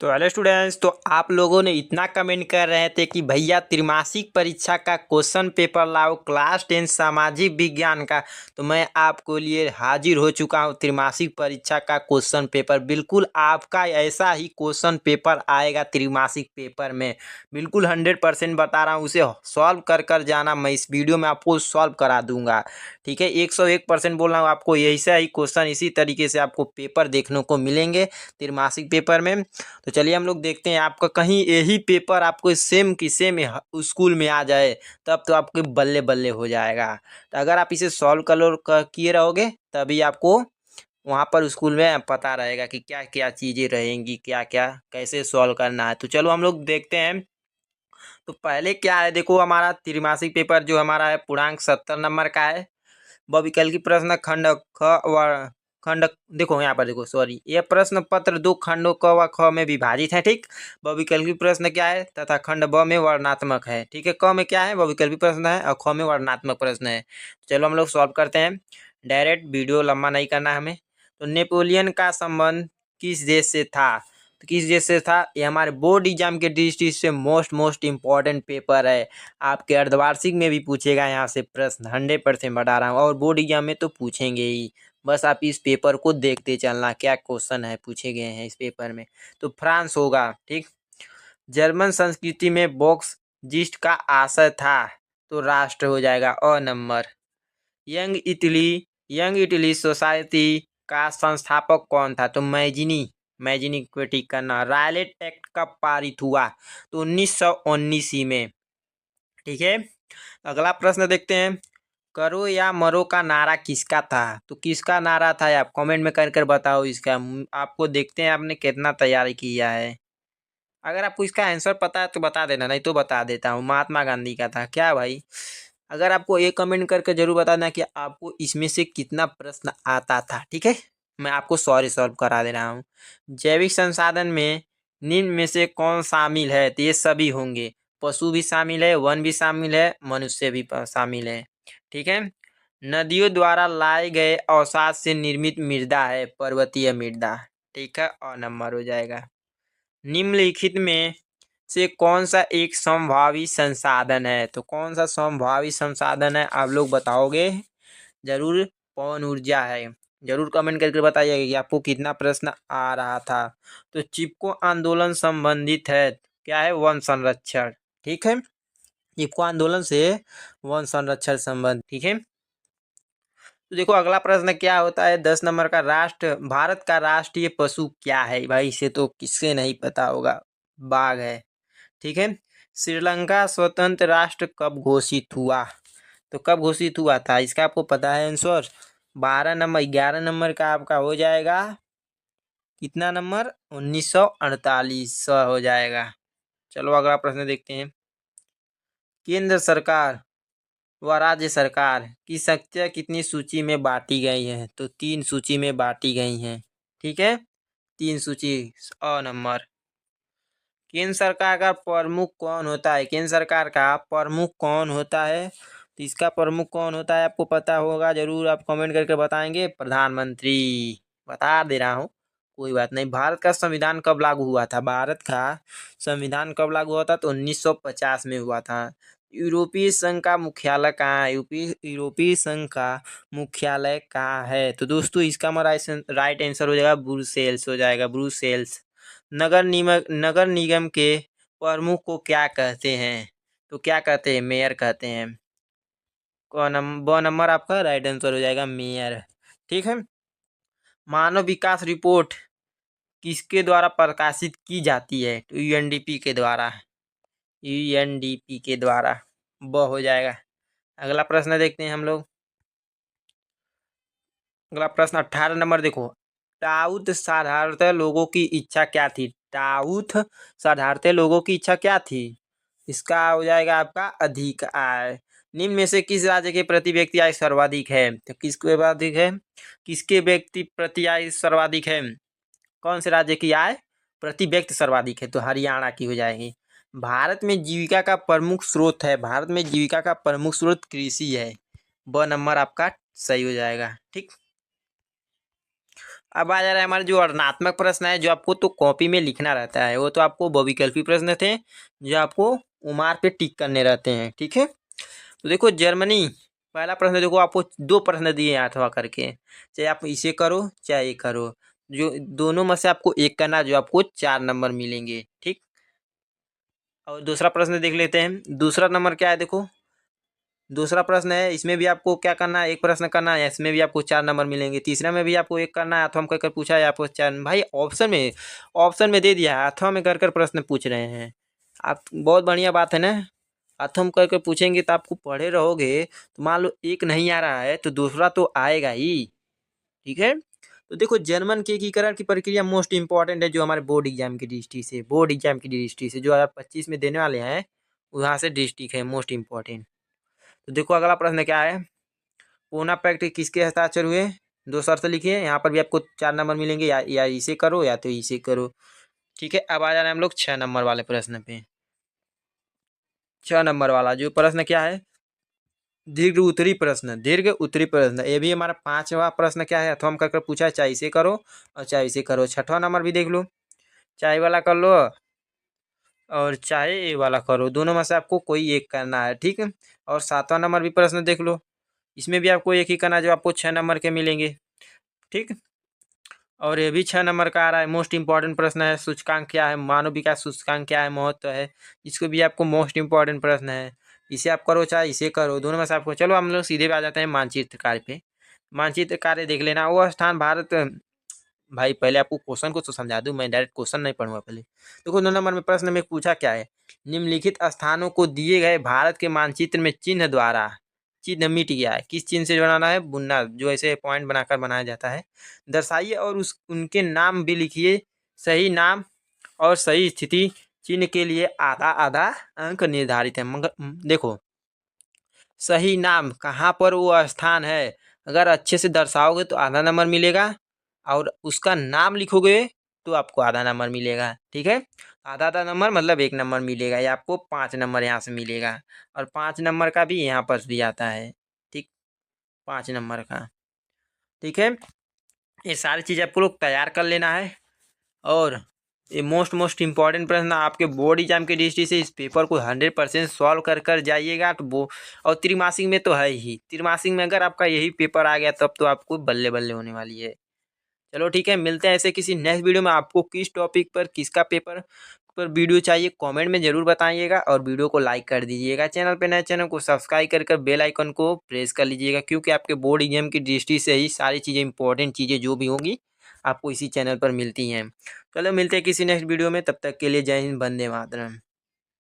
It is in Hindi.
तो हेलो स्टूडेंट्स, तो आप लोगों ने इतना कमेंट कर रहे थे कि भैया त्रिमासिक परीक्षा का क्वेश्चन पेपर लाओ क्लास 10 सामाजिक विज्ञान का। तो मैं आपको लिए हाजिर हो चुका हूँ त्रिमासिक परीक्षा का क्वेश्चन पेपर। बिल्कुल आपका ऐसा ही क्वेश्चन पेपर आएगा त्रिमासिक पेपर में। बिल्कुल 100% बता रहा हूँ, उसे सॉल्व कर कर जाना। मैं इस वीडियो में आपको सॉल्व करा दूंगा। ठीक है, 101% बोल रहा हूँ आपको। ऐसा ही क्वेश्चन इसी तरीके से आपको पेपर देखने को मिलेंगे त्रिमासिक पेपर में। तो चलिए हम लोग देखते हैं, आपका कहीं यही पेपर आपको सेम की सेम स्कूल में आ जाए तब तो आपके बल्ले बल्ले हो जाएगा। तो अगर आप इसे सॉल्व किए रहोगे तभी आपको वहाँ पर स्कूल में पता रहेगा कि क्या क्या चीज़ें रहेंगी, क्या क्या कैसे सॉल्व करना है। तो चलो हम लोग देखते हैं। तो पहले क्या है, देखो हमारा त्रिमासिक पेपर जो हमारा है पूर्णांक 70 नंबर का है। बहुविकल्पी प्रश्न खंड ख व खंड, देखो यहाँ पर देखो, सॉरी, यह प्रश्न पत्र दो खंडों क व ख में विभाजित है। ठीक, बहुविकल्पी प्रश्न क्या है तथा खंड ब में वर्णनात्मक है। ठीक है, क में क्या है, बहुविकल्पी प्रश्न है, और ख में वर्णनात्मक प्रश्न है। चलो हम लोग सॉल्व करते हैं डायरेक्ट, वीडियो लंबा नहीं करना है हमें। तो नेपोलियन का संबंध किस देश से था? तो किस देश से था, ये हमारे बोर्ड एग्जाम के दृष्टि से मोस्ट इम्पॉर्टेंट पेपर है। आपके अर्धवार्षिक में भी पूछेगा यहाँ से प्रश्न, 100% बता रहा हूँ, और बोर्ड एग्जाम में तो पूछेंगे ही। बस आप इस पेपर को देखते चलना क्या क्वेश्चन है पूछे गए हैं इस पेपर में। तो फ्रांस होगा। ठीक, जर्मन संस्कृति में बॉक्स जिस्ट का आशय था, तो राष्ट्र हो जाएगा a number. Young Italy society का संस्थापक कौन था? तो मैजिनी को टिक करना। रायलेट एक्ट कब पारित हुआ? तो 1919 में। ठीक है, अगला प्रश्न देखते हैं। करो या मरो का नारा किसका था? तो किसका नारा था आप कमेंट में कर कर बताओ इसका। आपको देखते हैं आपने कितना तैयारी किया है। अगर आपको इसका आंसर पता है तो बता देना, नहीं तो बता देता हूँ। महात्मा गांधी का था क्या भाई? अगर आपको ये कमेंट करके जरूर बताना कि आपको इसमें से कितना प्रश्न आता था। ठीक है, मैं आपको सॉल्व करा दे रहा हूँ। जैविक संसाधन में निम्न में से कौन शामिल है? तो ये सभी होंगे, पशु भी शामिल है, वन भी शामिल है, मनुष्य भी शामिल है। ठीक है, नदियों द्वारा लाए गए अवसाद से निर्मित मृदा है पर्वतीय मृदा। ठीक है, और नंबर हो जाएगा। निम्नलिखित में से कौन सा एक समभावी संसाधन है? तो कौन सा समभावी संसाधन है आप लोग बताओगे जरूर। पवन ऊर्जा है। जरूर कमेंट करके बताइएगा कि आपको कितना प्रश्न आ रहा था। तो चिपको आंदोलन संबंधित है, क्या है, वन संरक्षण। ठीक है, चिपको आंदोलन से वन संरक्षण संबंध। ठीक है, तो देखो अगला प्रश्न क्या होता है 10 नंबर का। भारत का राष्ट्रीय पशु क्या है? भाई इसे तो किससे नहीं पता होगा, बाघ है। ठीक है, श्रीलंका स्वतंत्र राष्ट्र कब घोषित हुआ? तो कब घोषित हुआ था इसका आपको पता है आंसर? 11 नंबर का आपका हो जाएगा कितना नंबर, 1948 हो जाएगा। चलो अगला प्रश्न देखते हैं। केंद्र सरकार व राज्य सरकार की शक्तियाँ कितनी सूची में बांटी गई हैं? तो 3 सूची में बांटी गई हैं। ठीक है, 3 सूची। A number. केंद्र सरकार का प्रमुख कौन होता है? केंद्र सरकार का प्रमुख कौन होता है? तो इसका प्रमुख कौन होता है आपको पता होगा, जरूर आप कमेंट करके बताएंगे। प्रधानमंत्री। बता दे रहा हूँ, कोई बात नहीं। भारत का संविधान कब लागू हुआ था? भारत का संविधान कब लागू हुआ था? तो 1950 में हुआ था। यूरोपीय संघ का मुख्यालय कहाँ है? यूरोपीय संघ का मुख्यालय कहाँ है? तो दोस्तों इसका हमारा राइट आंसर हो जाएगा ब्रुसेल्स, हो जाएगा ब्रुसेल्स। नगर निगम के प्रमुख को क्या कहते हैं? तो क्या कहते हैं? मेयर कहते हैं। ब नंबर आपका राइट आंसर हो जाएगा मेयर। ठीक है, मानव विकास रिपोर्ट किसके द्वारा प्रकाशित की जाती है? तो यूएनडीपी के द्वारा, यूएनडीपी के द्वारा। ब हो जाएगा। अगला प्रश्न देखते हैं हम लोग। अगला प्रश्न 18 नंबर देखो। टाउथ साधारणतः लोगों की इच्छा क्या थी? टाउथ साधारणतः लोगों की इच्छा क्या थी? इसका हो जाएगा आपका अधिक आय। निम्न में से किस राज्य के प्रति व्यक्ति आय सर्वाधिक है? तो किसके अधिक है, किसके व्यक्ति प्रति आय सर्वाधिक है? कौन से राज्य की आय प्रति व्यक्ति सर्वाधिक है? तो हरियाणा की हो जाएगी। भारत में जीविका का प्रमुख स्रोत है, भारत में जीविका का प्रमुख स्रोत कृषि है। ब नंबर आपका सही हो जाएगा। ठीक, अब आ जा रहा है हमारा जो वर्णनात्मक प्रश्न है, जो आपको तो कॉपी में लिखना रहता है, वो तो आपको बहुविकल्पी प्रश्न थे जो आपको उमार पे टिक करने रहते हैं। ठीक है, तो देखो जर्मनी, पहला प्रश्न देखो, आपको दो प्रश्न दिए हैं अथवा करके, चाहे आप इसे करो चाहे ये करो, जो दोनों में से आपको एक करना, जो आपको 4 नंबर मिलेंगे। ठीक, और दूसरा प्रश्न देख लेते हैं। दूसरा नंबर क्या है, देखो दूसरा प्रश्न है, इसमें भी आपको क्या करना है, एक प्रश्न करना है, इसमें भी आपको 4 नंबर मिलेंगे। तीसरा में भी आपको एक करना है, अथवा में कर पूछा है आपको 4। भाई ऑप्शन में दे दिया है, अथवा में कर प्रश्न पूछ रहे हैं आप, बहुत बढ़िया बात है ना। अथवा में कर पूछेंगे तो आपको पढ़े रहोगे, तो मान लो एक नहीं आ रहा है तो दूसरा तो आएगा ही। ठीक है, तो देखो जर्मन के एकीकरण की प्रक्रिया मोस्ट इंपॉर्टेंट है, जो हमारे बोर्ड एग्जाम की दृष्टि से जो आप 25 में देने वाले हैं, वहाँ से डिस्ट्रिक्ट है मोस्ट इंपॉर्टेंट। तो देखो अगला प्रश्न क्या है, पूना पैक्ट किसके हस्ताक्षर हुए, दो शर्त लिखिए। यहाँ पर भी आपको 4 नंबर मिलेंगे, या इसे करो या तो इसे करो। ठीक है, अब आ जा रहे हैं हम लोग 6 नंबर वाले प्रश्न पे। 6 नंबर वाला जो प्रश्न क्या है, दीर्घ उत्तरी प्रश्न, ये भी हमारा 5वां प्रश्न क्या है, अथवा कर पूछा है, चाहे इसे करो और चाहे इसे करो। 6वां नंबर भी देख लो, चाहे वाला कर लो और चाहे ये वाला करो, दोनों में से आपको कोई एक करना है। ठीक है, और 7वां नंबर भी प्रश्न देख लो, इसमें भी आपको एक ही करना है, जो आपको 6 नंबर के मिलेंगे। ठीक, और ये भी 6 नंबर का आ रहा है, मोस्ट इंपॉर्टेंट प्रश्न है, सूचकांक क्या है, मानव विकास सूचकांक क्या है, महत्व है, इसको भी आपको मोस्ट इंपॉर्टेंट प्रश्न है। इसे आप करो चाहे इसे करो, दोनों में से आपको। चलो हम लोग सीधे आ जाते हैं मानचित्र कार्य पे। मानचित्र कार्य देख लेना, वो स्थान भारत, भाई पहले आपको क्वेश्चन को तो समझा दूं, मैं डायरेक्ट क्वेश्चन नहीं पढ़ूंगा पहले। देखो 2 नंबर में प्रश्न में पूछा क्या है, निम्नलिखित स्थानों को दिए गए भारत के मानचित्र में चिन्ह द्वारा, चिन्ह मिट गया है, किस चिन्ह से बनाना है, बुनना, जो ऐसे पॉइंट बनाकर बनाया जाता है, दर्शाइए और उनके नाम भी लिखिए। सही नाम और सही स्थिति चिन्ह के लिए आधा आधा अंक निर्धारित है। मगर देखो, सही नाम कहाँ पर वो स्थान है, अगर अच्छे से दर्शाओगे तो आधा नंबर मिलेगा, और उसका नाम लिखोगे तो आपको आधा नंबर मिलेगा। ठीक है, आधा आधा नंबर मतलब 1 नंबर मिलेगा, या आपको 5 नंबर यहाँ से मिलेगा, और 5 नंबर का भी यहाँ पर भी आता है। ठीक, 5 नंबर का। ठीक है, ये सारी चीज़ आपको लोग तैयार कर लेना है, और ये मोस्ट इम्पॉर्टेंट प्रश्न आपके बोर्ड एग्जाम के दृष्टि से, इस पेपर को 100% सॉल्व कर जाइएगा। तो वो, और त्रिमासिक में तो है ही, त्रिमासिक में अगर आपका यही पेपर आ गया तब तो आपको बल्ले बल्ले होने वाली है। चलो ठीक है, मिलते हैं ऐसे किसी नेक्स्ट वीडियो में। आपको किस टॉपिक पर, किसका पेपर पर वीडियो चाहिए, कमेंट में ज़रूर बताइएगा, और वीडियो को लाइक कर दीजिएगा। चैनल पे नए, चैनल को सब्सक्राइब कर बेल आइकन को प्रेस कर लीजिएगा, क्योंकि आपके बोर्ड एग्जाम की दृष्टि से ही सारी चीज़ें, इंपॉर्टेंट चीज़ें जो भी होंगी आपको इसी चैनल पर मिलती हैं। चलो मिलते हैं किसी नेक्स्ट वीडियो में, तब तक के लिए जय हिंद, वंदे मातरम।